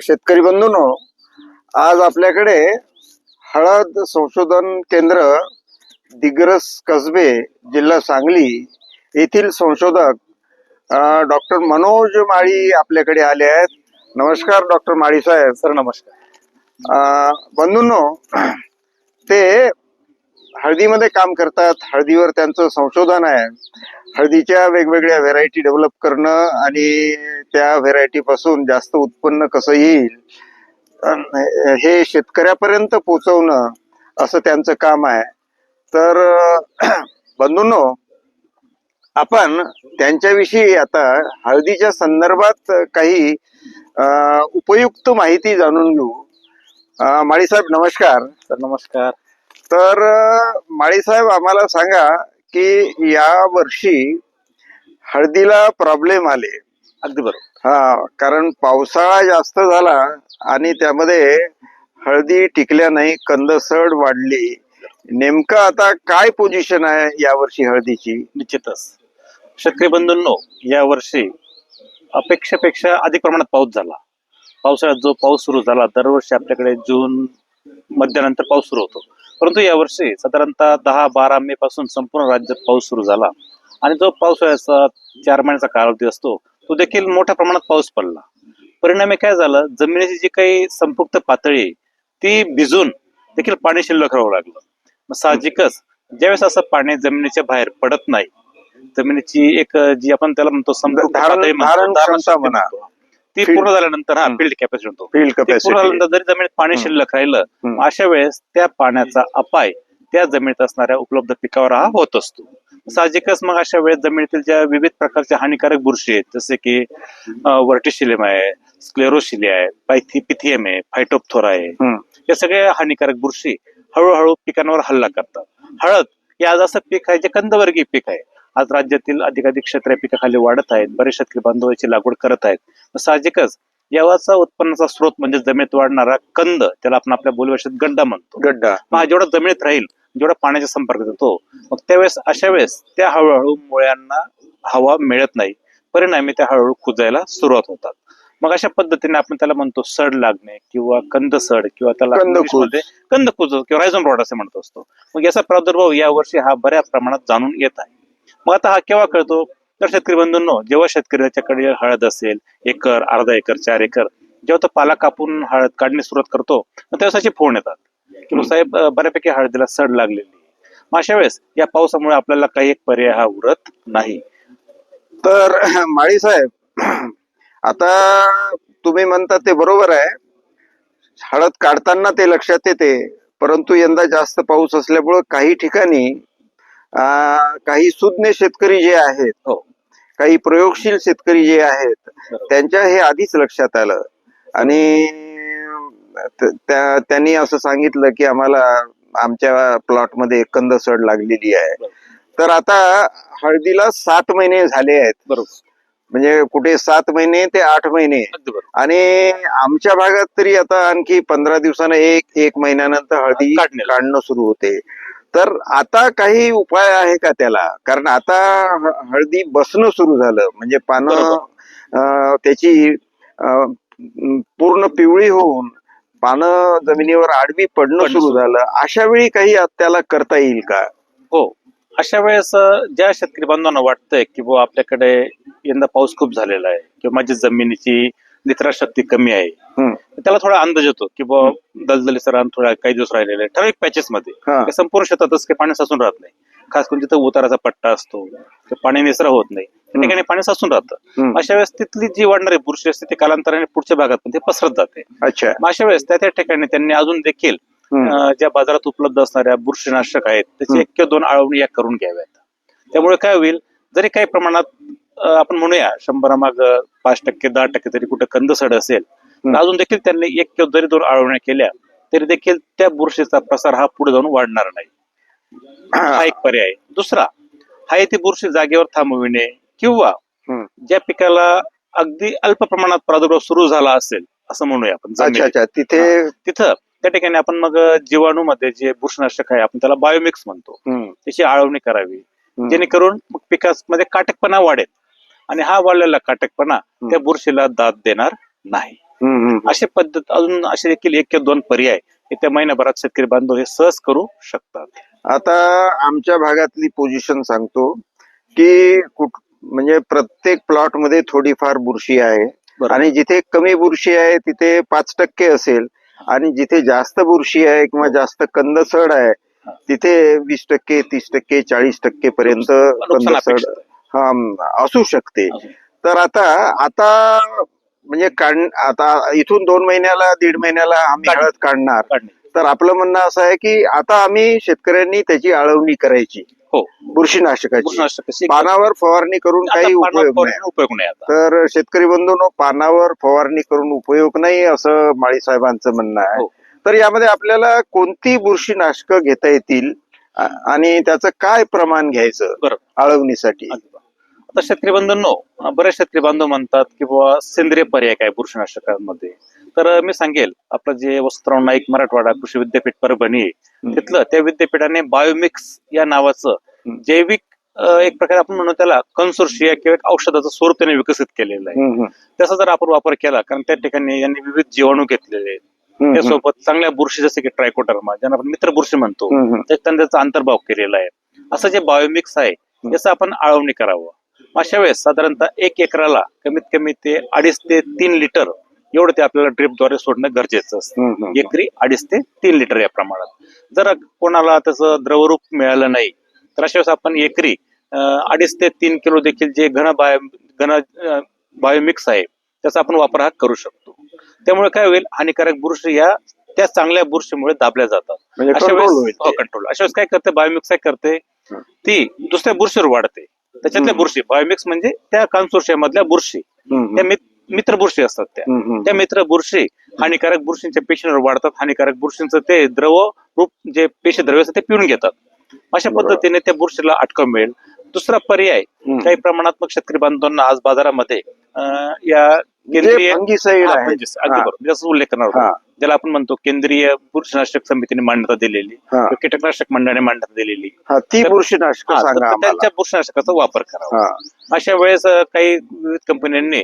शेतकरी बंधूंनो, आज आपल्याकडे हळद संशोधन केंद्र दिग्रस कसबे जिल्हा सांगली येथील संशोधक डॉक्टर मनोज माळी आपल्याकडे आले आहेत. नमस्कार डॉक्टर माळी साहेब. सर नमस्कार. बंधूंनो, ते हळदीमध्ये काम करतात. हळदीवर त्यांचं संशोधन आहे. हळदीच्या वेगवेगळ्या व्हेरायटी डेव्हलप करणं आणि त्या व्हेरायटी पासून जास्त उत्पन्न कसं येईल हे शेतकऱ्यापर्यंत पोहोचवणं असं त्यांचं काम आहे. तर बंधूंनो, आपण त्यांच्याविषयी आता हळदीच्या संदर्भात काही उपयुक्त माहिती जाणून घेऊ. माळी साहेब नमस्कार. सर नमस्कार. तर माळी साहेब, आम्हाला सांगा की या वर्षी हळदीला प्रॉब्लेम आले. अगदी बरोबर. कारण पावसाळा जास्त झाला आणि त्यामध्ये हळदी टिकल्या नाही, कंदसड वाढली. नेमकं आता काय पोझिशन आहे या वर्षी हळदीची? निश्चितच शेतकरी बंधूंनो, या वर्षी अपेक्षेपेक्षा अधिक प्रमाणात पाऊस झाला. पावसाळ्यात जो पाऊस सुरू झाला, दरवर्षी आपल्याकडे जून मध्यानंतर पाऊस सुरू होतो, परंतु यावर्षी साधारणतः 10-12 मे पासून संपूर्ण राज्यात पाऊस सुरू झाला आणि जो पावसाळ्याचा 4 महिन्याचा कालावधी असतो तो देखील मोठ्या प्रमाणात पाऊस पडला. परिणामी काय झालं, जमिनीची जी काही संपृक्त पातळी ती भिजून देखील पाणी शिल्लक राहावं लागलं. साहजिकच ज्यावेळेस असं पाणी जमिनीच्या बाहेर पडत नाही, जमिनीची एक जी आपण त्याला म्हणतो संपृक्त पातळी म्हणतो, ती पूर्ण झाल्यानंतर फील्ड कॅपॅसिटी म्हणतो, पूर्ण झाल्यानंतर जरी जमिनीत पाणी शिल्लक राहिलं, अशा वेळेस त्या पाण्याचा अपाय त्या जमिनीत असणाऱ्या उपलब्ध पिकावर हा होत असतो. साहजिकच मग अशा वेळेस जमिनीतील ज्या विविध प्रकारच्या हानिकारक बुरशी आहेत, जसे की वर्टिशिलियम आहे, स्क्लेरोशिलिया आहे, पिथियम आहे, फायटोप्थोरा आहे, या सगळ्या हानिकारक बुरशी हळूहळू पिकांवर हल्ला करतात. हळद हे आज असं पीक आहे जे कंदवर्गीय पीक आहे. आज राज्यातील अधिकाधिक क्षेत्र पिकाखाली वाढत आहेत. बरेच शेतकरी बांधव याची लागवड करत आहेत. साहजिकच याचा उत्पन्नाचा स्रोत म्हणजे जमिनीत वाढणारा कंद, त्याला आपण आपल्या बोलीभाषेत गड्डा म्हणतो. गड्डा मग जेवढा जमिनीत राहील, जेवढा पाण्याच्या संपर्कात येतो, मग त्यावेळेस अशा वेळेस त्या हळूहळू मुळ्यांना हवा मिळत नाही. परिणामी त्या हळूहळू कुजायला सुरुवात होतात. मग अशा पद्धतीने आपण त्याला म्हणतो सड लागणे किंवा कंद सड किंवा त्याला कंदकुज किंवा रायझोम रॉट असे म्हणतो असतो. मग याचा प्रादुर्भाव या वर्षी हा बऱ्या प्रमाणात जाणून येत आहे. मग आता हा केव्हा कळतो? तर शेतकरी बंधूंनो, जेव्हा शेतकऱ्याच्याकडे हळद असेल 1 एकर, अर्धा एकर, 4 एकर, जेव्हा तो पाला कापून हळद काढणी सुरुवात करतो, मग तेव्हा असे फोन येतात की साहेब बऱ्यापैकी हळदीला सड लागलेली. मग अशा वेळेस या पावसामुळे आपल्याला काही एक पर्याय हा उरत नाही. तर माळी साहेब, आता तुम्ही म्हणता ते बरोबर आहे. हळद काढताना ते लक्षात येते, परंतु यंदा जास्त पाऊस असल्यामुळे काही ठिकाणी काही सुज्ञ शेतकरी जे आहेत, काही प्रयोगशील शेतकरी जे आहेत, त्यांच्या हे आधीच लक्षात आलं आणि त्यांनी असं सांगितलं की आम्हाला आमच्या प्लॉटमध्ये कंदसड लागलेली आहे. तर आता हळदीला 7 महिने झाले आहेत. बरोबर. म्हणजे कुठे 7 महिने ते 8 महिने, आणि आमच्या भागात तरी आता आणखी 15 दिवसानं एक महिन्यानंतर हळदी काढणं सुरू होते. तर आता काही उपाय आहे का त्याला? कारण आता हळदी बसणं सुरू झालं, म्हणजे पानं त्याची पूर्ण पिवळी होऊन पानं जमिनीवर आडवी पडणं सुरू झालं. अशा वेळी काही त्याला करता येईल का? हो, अशा वेळेस ज्या शेतकरी बांधवांना वाटतंय की बुवा आपल्याकडे यंदा पाऊस खूप झालेला आहे किंवा माझी जमिनीची निद्राशक्ती कमी आहे, त्याला थोडा अंदाज येतो की बुवा दलदली सरान थोडा काही दिवस राहिलेले ठराविक पॅचेस मध्ये संपूर्ण शेतातच काही पाणी साचून राहत नाही. खास करून तिथं उताराचा पट्टा असतो, पाणी निसरा होत नाही, त्या ठिकाणी पाणी साचून राहतं. अशा वेळेस तिथली जी वाढणारी बुरशी असते ती कालांतराने पुढच्या भागात पण ते पसरत जाते. मग अशा वेळेस त्या ठिकाणी त्यांनी अजून देखील ज्या बाजारात उपलब्ध असणाऱ्या बुरशीनाशक आहेत त्याची 1 किंवा 2 आळवणी करून घ्याव्यात. त्यामुळे काय होईल, जरी काही प्रमाणात आपण म्हणूया 100 माग 5%, 10% तरी कुठे कंदसड असेल, तर अजून देखील त्यांनी 1 किंवा जरी 2 आळवण्या केल्या तरी देखील त्या बुरशीचा प्रसार हा पुढे जाऊन वाढणार नाही. हा एक पर्याय. दुसरा हा ती बुरशी जागेवर थांबविणे, किंवा ज्या पिकाला अगदी अल्प प्रमाणात प्रादुर्भाव सुरू झाला असेल असं म्हणूया आपण, तिथं त्या ठिकाणी आपण मग जीवाणूमध्ये जे बुरशीनाशक आहे आपण त्याला बायोमिक्स म्हणतो, त्याची आळवणी करावी, जेणेकरून पिकामध्ये काटकपणा वाढेल आणि हा वाढलेला काटकपणा त्या बुरशीला दाद देणार नाही. अशी पद्धत अजून असे देखील एक किंवा दोन पर्याय येत्या महिन्याभरात शेतकरी बांधव हे सहज करू शकतात. आता आमच्या भागातली पोझिशन सांगतो की म्हणजे प्रत्येक प्लॉट मध्ये थोडीफार बुरशी आहे बरोबर. आणि जिथे कमी बुरशी आहे तिथे 5% असेल आणि जिथे जास्त बुरशी आहे किंवा जास्त कंदसड आहे तिथे 20%, 30%, 40% पर्यंत नुकसान कंदसड अपेक्षित असू शकते. आहे. तर आता म्हणजे आता इथून 2 महिन्याला 1.5 महिन्याला आम्ही काढणे. हळद काढणार. काढणे. तर आपलं म्हणणं असं आहे की आता आम्ही शेतकऱ्यांनी त्याची आळवणी करायची हो, बुरशीनाशकाची. बुरशीनाशक पानावर फवारणी करून काही उपयोग नाही. उपयोग नाही आता. तर शेतकरी बंधूंनो, पानावर फवारणी करून उपयोग नाही असं माळी साहेबांचं म्हणणं आहे. हो. तर यामध्ये आपल्याला कोणती बुरशीनाशकं घेता येतील आणि त्याचं काय प्रमाण घ्यायचं बरोबर आळवणीसाठी? आता शेतकरी बांधवांनो, बरेच शेतकरी बांधव म्हणतात की बाबा सेंद्रिय पर्याय काय बुरशीनाशकांमध्ये. तर मी सांगेल, आपलं जे वसंतराव नाईक मराठवाडा कृषी विद्यापीठ परभणी आहे, तिथलं त्या विद्यापीठाने बायोमिक्स या नावाचं जैविक एक प्रकारे आपण म्हणू त्याला कन्सोर्शिया किंवा एक औषधाचं स्वरूप त्याने विकसित केलेलं आहे. त्याचा जर आपण वापर केला, कारण त्या ठिकाणी यांनी विविध जीवाणू घेतलेले आहेत, त्यासोबत चांगल्या बुरशी जसे की ट्रायकोडर्मा ज्यांना आपण मित्र बुरशी म्हणतो, त्यांनी त्याचा अंतर्भाव केलेला आहे. असं जे बायोमिक्स आहे याचं आपण आळवणी करावं. अशा वेळेस साधारणतः 1 एकराला कमीत कमी ते 2.5 ते 3 लिटर एवढं ते आपल्याला ड्रिपद्वारे सोडणं गरजेचं असतं. एकरी 2.5 ते 3 लिटर या प्रमाणात. जर कोणाला त्याचं द्रवरूप मिळालं नाही तर अशा वेळेस आपण एकरी 2.5 ते 3 किलो देखील जे घन बायोमिक्स आहे त्याचा आपण वापर हा करू शकतो. त्यामुळे काय होईल, हानिकारक बुरशी या त्या चांगल्या बुरशीमुळे दाबल्या जातात. अशा वेळेस कंट्रोल. अशा वेळेस काय करते बायोमिक्स, काय करते ती दुसऱ्या बुरशीवर वाढते. त्याच्यातल्या बुरशी, बायोमिक्स म्हणजे त्या कन्सोर्शिया मधल्या बुरशी, त्या मित्र बुरशी असतात, त्या मित्र बुरशी हानिकारक बुरशींच्या पेशींवर वाढतात. हानिकारक बुरशींचं ते द्रव रूप जे पेशी द्रव्य असतात ते पिऊन घेतात. अशा पद्धतीने त्या बुरशीला अटकाव मिळेल. दुसरा पर्याय काही प्रमाणात मग शेतकरी बांधवांना आज बाजारामध्ये या केंद्रीय उल्लेख करणार होता, ज्याला आपण म्हणतो केंद्रीय बुरशीनाशक समितीने मान्यता दिलेली, कीटकनाशक मंडळाने मान्यता दिलेली त्यांच्या बुरशीनाशकाचा वापर करावा. अशा वेळेस काही विविध कंपन्यांनी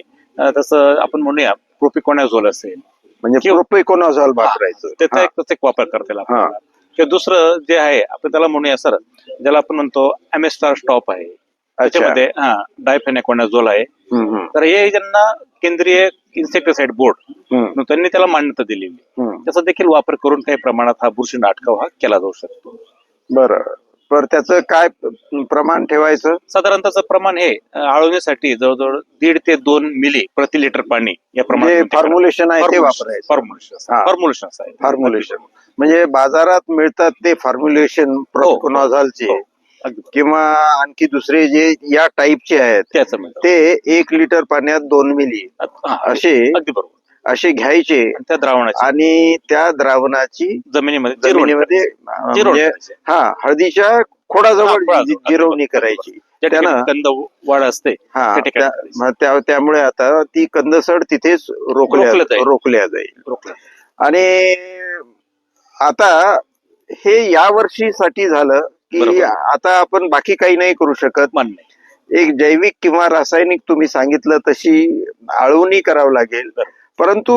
तसं आपण म्हणूया प्रोपिकोनाझोल असेल म्हणजे प्रोपिकोनाझोल वापरायचं, त्याचा एक वापर करता येईल आपल्याला. किंवा दुसरं जे आहे आपण त्याला म्हणूया सर, ज्याला आपण म्हणतो अमेस्टार स्टॉप आहे, त्याच्यामध्ये डायफेनॅकोनाझोल आहे. तर हे ज्यांना केंद्रीय इन्सेक्टिसाइड बोर्ड त्यांनी त्याला मान्यता दिलेली, त्याचा देखील वापर करून काही प्रमाणात हा बुरशी अटकाव हा केला जाऊ शकतो. बरं, तर त्याचं काय प्रमाण ठेवायचं? साधारणतःचं प्रमाण हे आळवणीसाठी जवळजवळ 1.5 ते 2 मिली प्रति लिटर पाणी या प्रमाणात फॉर्म्युलेशन आहे ते वापरायचं. फॉर्म्युलेशन म्हणजे बाजारात मिळतात ते फॉर्म्युलेशन प्रोपिकोनाझोलचे किंवा आणखी दुसरे जे या टाईपचे आहेत ते 1 लिटर पाण्यात 2 मिली असे घ्यायचे त्या द्रावणाची, आणि त्या द्रावणाची जमिनीमध्ये म्हणजे हळदीच्या खोडाजवळ जिरवणी करायची. त्यानं कंद वाढ असते, त्यामुळे आता ती कंदसड तिथेच रोखल्या जाईल. आणि आता हे या वर्षीसाठी झालं की आता आपण बाकी काही नाही करू शकत. एक जैविक किंवा रासायनिक तुम्ही सांगितलं तशी आळवणी करावं लागेल. परंतु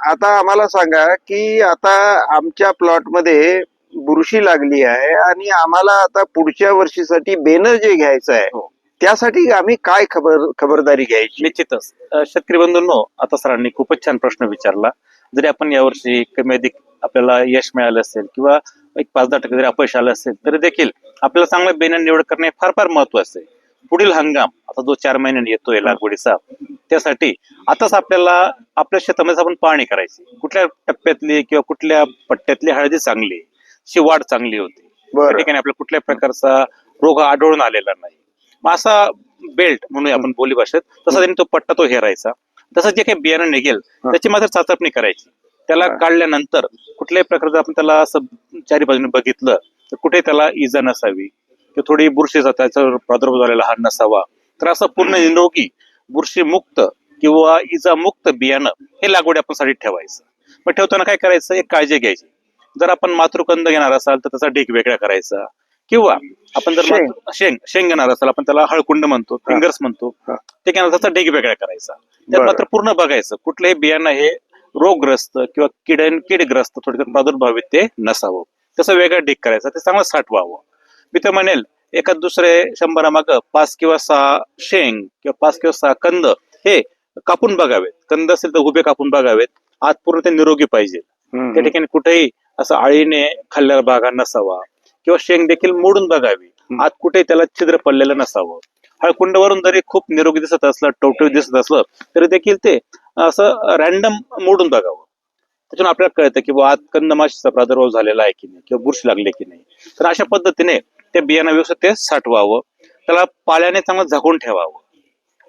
आता आम्हाला सांगा की आता आमच्या प्लॉट मध्ये बुरशी लागली आहे आणि आम्हाला आता पुढच्या वर्षीसाठी बेनर जे घ्यायचं आहे त्यासाठी आम्ही काय खबरदारी घ्यायची? निश्चितच शेतकरी बंधूंनो, आता सरांनी खूपच छान प्रश्न विचारला. जरी आपण यावर्षी कमी अधिक आपल्याला यश मिळालं असेल किंवा एक 5-10% जरी अपयश आलं असेल तरी देखील आपल्याला चांगलं बेनर निवड करणे फार फार महत्वाचं आहे. पुढील हंगाम आता जो 4 महिन्यांनी येतोय लागवडीचा, त्यासाठी आताच आपल्याला आपल्या शेतामध्ये आपण पाहणी करायची, कुठल्या टप्प्यातली किंवा कुठल्या पट्ट्यातली हळदी चांगली, वाढ चांगली होती, त्या ठिकाणी आपल्याला कुठल्या प्रकारचा रोग आढळून आलेला नाही. मग असा बेल्ट म्हणूया आपण बोली भाषेत, तसा त्यांनी तो पट्टा तो हेरायचा. तसं जे काही बियाणं निघेल त्याची मात्र चाचपणी करायची. त्याला काढल्यानंतर कुठल्याही प्रकारचं आपण त्याला असं चारी बाजूने बघितलं तर कुठे त्याला इजा नसावी किंवा थोडी बुरशीचा त्याचा प्रादुर्भाव झालेला हा नसावा. तर असं पूर्ण निरोगी बुरशी मुक्त किंवा इजा मुक्त बियाणं हे लागवड आपण साठीत ठेवायचं. मग ठेवताना काय करायचं, एक काळजी घ्यायची. जर आपण मातृकंद घेणार असाल तर त्याचा ढीग वेगळा करायचा, किंवा आपण जर शेंग घेणार असाल, आपण त्याला हळकुंड म्हणतो, फिंगर्स म्हणतो, ते घेणार त्याचा ढीग वेगळा करायचा. त्यात मात्र पूर्ण बघायचं कुठलंही बियाणं हे रोगग्रस्त किंवा कीडग्रस्त थोडक्यात प्रादुर्भावित ते नसावं. तसं वेगळं ढीक करायचं, ते चांगलं साठवावं. मी तर म्हणेल एखाद दुसरे 100 5 किंवा 6 शेंग किंवा 5 किंवा 6 कंद हे कापून बघावेत. कंद असेल तर उभे कापून बघावेत. आत पूर्ण ते निरोगी पाहिजे. त्या ठिकाणी कुठेही असं आळीने खाल्लेला भागा नसावा किंवा शेंग देखील मोडून बघावी. आत कुठेही त्याला छिद्र पडलेलं नसावं. हळकुंडावरून जरी खूप निरोगी दिसत असलं, टवटवीत दिसत असलं तरी देखील ते असं रॅन्डम मोडून बघावं. त्याच्यातून आपल्याला कळतं की आत कंदमाशीचा प्रादुर्भाव झालेला आहे की नाही किंवा बुरशी लागली की नाही. तर अशा पद्धतीने ते बियाणं व्यवस्थित ते साठवावं. त्याला पाल्याने चांगलं झाकून ठेवावं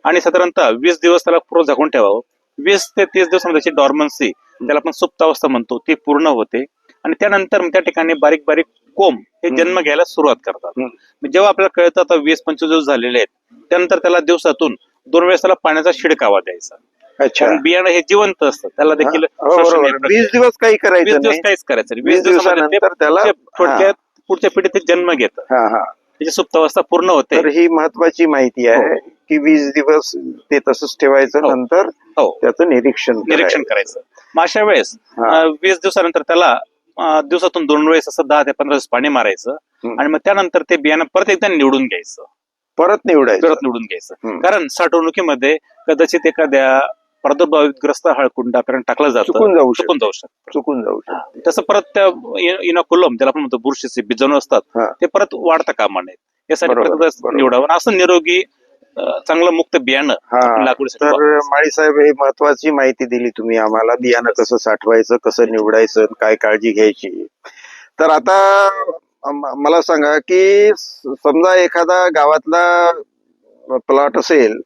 आणि साधारणतः 20 दिवस त्याला पूर्ण झाकून ठेवावं. 20 ते 30 दिवसामध्ये त्याची डॉर्मन्सी, त्याला आपण सुप्तावस्था म्हणतो, ती पूर्ण होते आणि त्यानंतर त्या ठिकाणी बारीक बारीक कोंब हे जन्म घ्यायला सुरुवात करतात. जेव्हा आपल्याला कळतं आता 20-25 दिवस झालेले आहेत, त्यानंतर त्याला दिवसातून 2 वेळेस त्याला पाण्याचा शिडकावा द्यायचा. अच्छा. कारण बियाणं हे जिवंत असतं, त्याला देखील हो, बरोबर. 20 दिवस काही 20 करायचं दिवस नाही. काहीच करायचं नाही. 20 20 दिवसामध्ये दिवसानंतर त्याला थोडक्यात पुढच्या पिढीत ते जन्म घेतं, त्याची सुप्तावस्था पूर्ण होते. तर ही महत्वाची माहिती आहे की 20 दिवस ते तसंच ठेवायचं, नंतर त्याचं निरीक्षण करायचं. मग अशा वेळेस 20 दिवसानंतर त्याला दिवसातून 2 वेळेस असं 10 ते 15 दिवस पाणी मारायचं आणि मग त्यानंतर ते बियाणं परत एकदा निवडून घ्यायचं. परत निवडून घ्यायचं. कारण साठवणुकीमध्ये कदाचित एखाद्या प्रादुर्भावितग्रस्त हळकुंडापर्यंत टाकलं जातं, चुकून जाऊ शकतं. तसं परत त्या इनोकुलम, त्याला आपण म्हणतो बुरशीचे बीजाणू असतात, ते परत वाढता कामा नयेत. यासाठी परत निवडावं. असं निरोगी चांगलं मुक्त बियाणं लागवडीसाठी. तर माळी साहेब, हे महत्वाची माहिती दिली तुम्ही आम्हाला, बियाणं कसं साठवायचं, कसं निवडायचं, काय काळजी घ्यायची. तर आता मला सांगा की समजा एखादा गावातला प्लॉट असेल,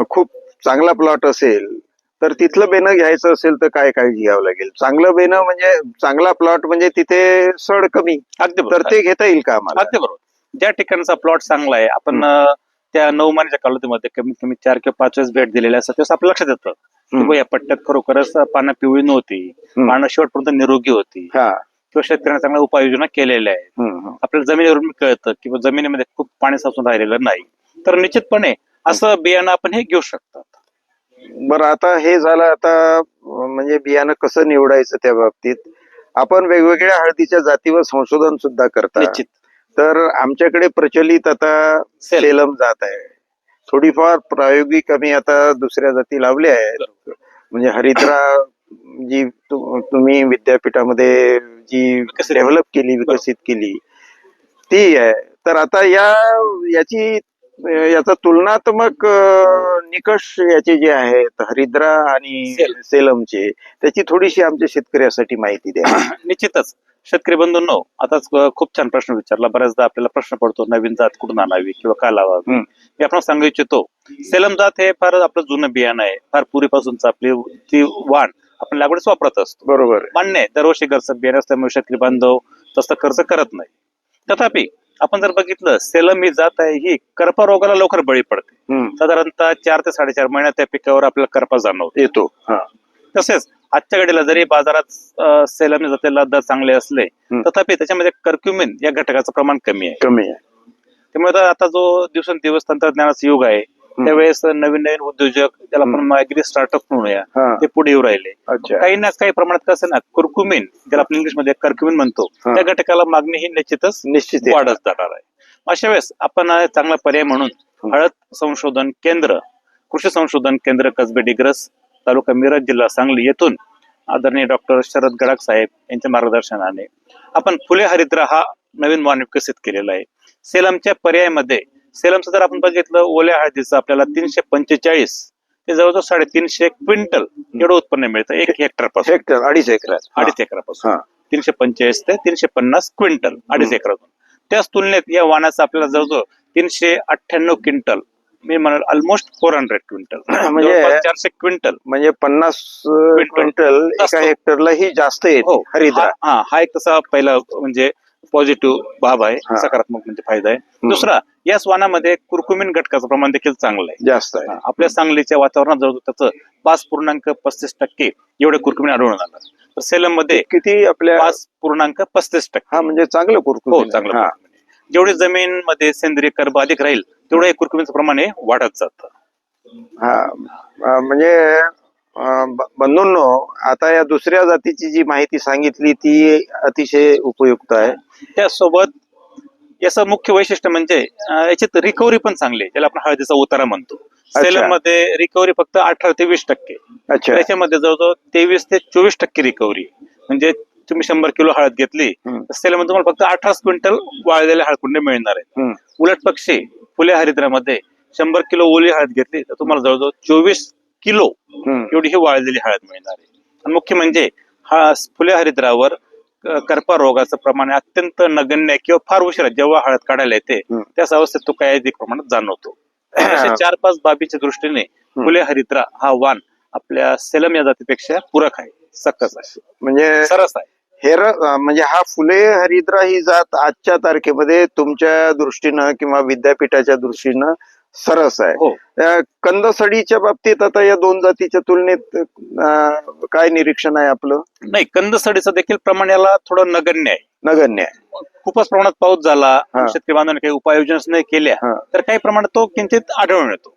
खूप चांगला प्लॉट असेल, तर तिथलं बेनं घ्यायचं असेल तर काय काळजी घ्यावं लागेल? चांगलं बेनं म्हणजे चांगला प्लॉट म्हणजे तिथे सड कमी, तर ते घेता येईल का आम्हाला? अगदी बरोबर. ज्या ठिकाणचा प्लॉट चांगला आहे, आपण त्या 9 महिन्याच्या कालावधीमध्ये कमीत कमी 4 किंवा 5 वेळेस भेट दिलेल्या असतात, तेव्हा आपल्या लक्षात येतं की या पट्ट्यात खरोखरच पानं पिवळी नव्हती, पानं शेवटपर्यंत निरोगी होती किंवा शेतकऱ्यांना चांगल्या उपाययोजना केलेल्या आहेत. आपल्याला जमिनीवरून कळतं किंवा जमिनीमध्ये खूप पाणी साचून राहिलेलं नाही, तर निश्चितपणे असं बियाणं आपण हे घेऊ शकतात. बरं, आता हे झालं. आता म्हणजे बियाणं कसं निवडायचं त्या बाबतीत आपण वेगवेगळ्या हळदीच्या जातीवर संशोधन सुद्धा करता. निश्चित. तर आमच्याकडे प्रचलित आता सेलम जात आहे. थोडीफार प्रायोगिक आम्ही आता दुसऱ्या जाती लावल्या आहेत. म्हणजे हरिद्रा जी तुम्ही विद्यापीठामध्ये जी डेव्हलप केली, विकसित केली, ती आहे. तर आता याचा तुलनात्मक निकष याचे जे आहेत हरिद्रा आणि सेलमचे, त्याची थोडीशी आमच्या शेतकऱ्यासाठी माहिती द्या. निश्चितच. शेतकरी बंधूंनो, आताच खूप छान प्रश्न विचारला. बऱ्याचदा आपल्याला प्रश्न पडतो, नवीन जात कुठून आणावी किंवा का लावावी. मी आपण सांगू इच्छितो, सेलम जात हे फार आपलं जुनं बियाणं आहे. फार पूर्वीपासूनच आपली ती वाण आपण लागवडीच वापरत असतो. बरोबर. मान्य आहे, दरवर्षी घरचं बियाणं असल्यामुळे शेतकरी बांधव तसं खर्च करत नाही. तथापि आपण जर बघितलं, सेलम ही जात आहे, ही करपा रोगाला लवकर बळी पडते. साधारणतः 4 ते 4.5 महिन्यात त्या पिकावर आपल्याला करपा येतो. तसेच आजच्या घडीला जरी बाजारात सेलम जातीला दर चांगले असले, तथापि त्याच्यामध्ये कर्क्युमिन या घटकाचं प्रमाण कमी आहे. त्यामुळे आता जो दिवसेंदिवस तंत्रज्ञानाचा युग आहे, त्यावेळेस नवीन उद्योजक, त्याला आपण ऍग्री स्टार्टअप म्हणूया, ते पुढे येऊ राहिले. काही ना काही प्रमाणात कसं ना, कुर्कुमिन, ज्याला आपण इंग्लिशमध्ये कर्क्युमिन म्हणतो, त्या घटकाला मागणी ही निश्चित वाढत जाणार आहे. अशा वेळेस आपण चांगला पर्याय म्हणून हळद संशोधन केंद्र, कृषी संशोधन केंद्र कसबे डिग्रस, तालुका मिरज, जिल्हा सांगली येथून आदरणीय डॉक्टर शरद गडाख साहेब यांच्या मार्गदर्शनाने आपण फुले हरिद्रा हा नवीन वाण विकसित केलेला आहे. सेलमच्या पर्यायामध्ये, सेलमचं जर आपण बघितलं, ओल्या हळदीचं आपल्याला 345 ते जवळजवळ 350 क्विंटल एवढं उत्पन्न मिळतं 1 हेक्टरपासून. 2.5 एकरापासून 345 ते 350 क्विंटल 2.5 एकरातून. त्याच तुलनेत या वाणाचं आपल्याला जवळजवळ 398 क्विंटल, मी म्हणाल ऑलमोस्ट 400 क्विंटल, म्हणजे 400 क्विंटल, म्हणजे 50 क्विंटल एका हेक्टरला ही जास्त येते हरिद्रा. हा एक तसा पहिला म्हणजे पॉझिटिव्ह बाब आहे, सकारात्मक म्हणजे फायदा आहे. दुसरा, या वाणामध्ये कुर्कुमिन घटकाचं प्रमाण देखील चांगलं आहे, जास्त आहे. आपल्या सांगलीच्या वातावरणात जवळ त्याचं 5.35% एवढे कुर्कुमिन आढळून आलं. तर सेलम मध्ये किती? आपल्या 5.35%. म्हणजे चांगलं कुर्कुमिन. चांगलं. जेवढी जमीन मध्ये सेंद्रिय कर्ब अधिक राहील, तेवढं हे कुर्कुमिनचं प्रमाण हे वाढत जातं. म्हणजे बंधूंनो, आता या दुसऱ्या जातीची जी माहिती सांगितली ती अतिशय उपयुक्त आहे. त्यासोबत याचं मुख्य वैशिष्ट्य म्हणजे याच्यात रिकव्हरी पण चांगली आहे, त्याला आपण हळदीचा उतारा म्हणतो. सेलम मध्ये रिकव्हरी फक्त 18 ते 20%. अच्छा. त्याच्यामध्ये जवळजवळ 23 ते 24% रिकव्हरी. म्हणजे तुम्ही 100 किलो हळद घेतली तर सेलमध्ये तुम्हाला फक्त 18 क्विंटल वाळलेले हळदकुंडे मिळणार आहेत. उलट पक्षी फुले हरिद्रामध्ये 100 किलो ओली हळद घेतली तर तुम्हाला जवळजवळ 24 किलो एवढी ही वाळलेली हळद मिळणार आहे. आणि मुख्य म्हणजे हा फुले हरिद्रावर करपा रोगाचं प्रमाण अत्यंत नगण्य किंवा फार उशिरा जेव्हा हळद काढायला येते त्याच अवस्थेत तो काही अधिक प्रमाणात जाणवतो. अशा 4-5 बाबीच्या दृष्टीने फुले हरिद्रा हा वाण आपल्या सेलम या जातीपेक्षा पूरक आहे, सकस आहे, म्हणजे सरस आहे. म्हणजे हा फुले हरिद्रा ही जात आजच्या तारखेमध्ये तुमच्या दृष्टीनं किंवा विद्यापीठाच्या दृष्टीनं सरस आहे. हो. कंदसडीच्या बाबतीत आता या दोन जातीच्या तुलनेत काय निरीक्षण आहे आपलं? नाही, कंदसडीचं देखील प्रमाण याला थोडं नगण्य आहे. नगण्य आहे. खूपच प्रमाणात पाऊस झाला, शेतकरी बांधवांनी काही उपाययोजना नाही केल्या तर काही प्रमाणात तो किंचित आढळून येतो.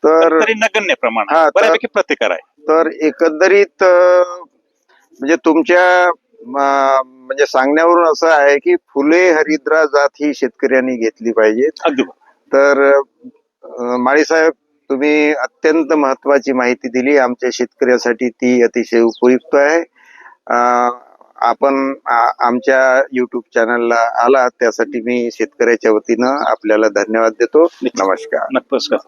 तर तरी नगण्य प्रमाण बऱ्यापैकी प्रतिकार आहे. तर एकंदरीत म्हणजे तुमच्या म्हणजे सांगण्यावरून असं आहे की फुले हरिद्रा जात ही शेतकऱ्यांनी घेतली पाहिजे. अगदी. तर माळी साहेब, तुम्ही अत्यंत महत्वाची माहिती दिली आमच्या शेतकऱ्यासाठी, ती अतिशय उपयुक्त आहे. आपण आमच्या YouTube चॅनलला आला त्यासाठी मी शेतकऱ्याच्या वतीनं आपल्याला धन्यवाद देतो. नमस्कार. नमस्कार.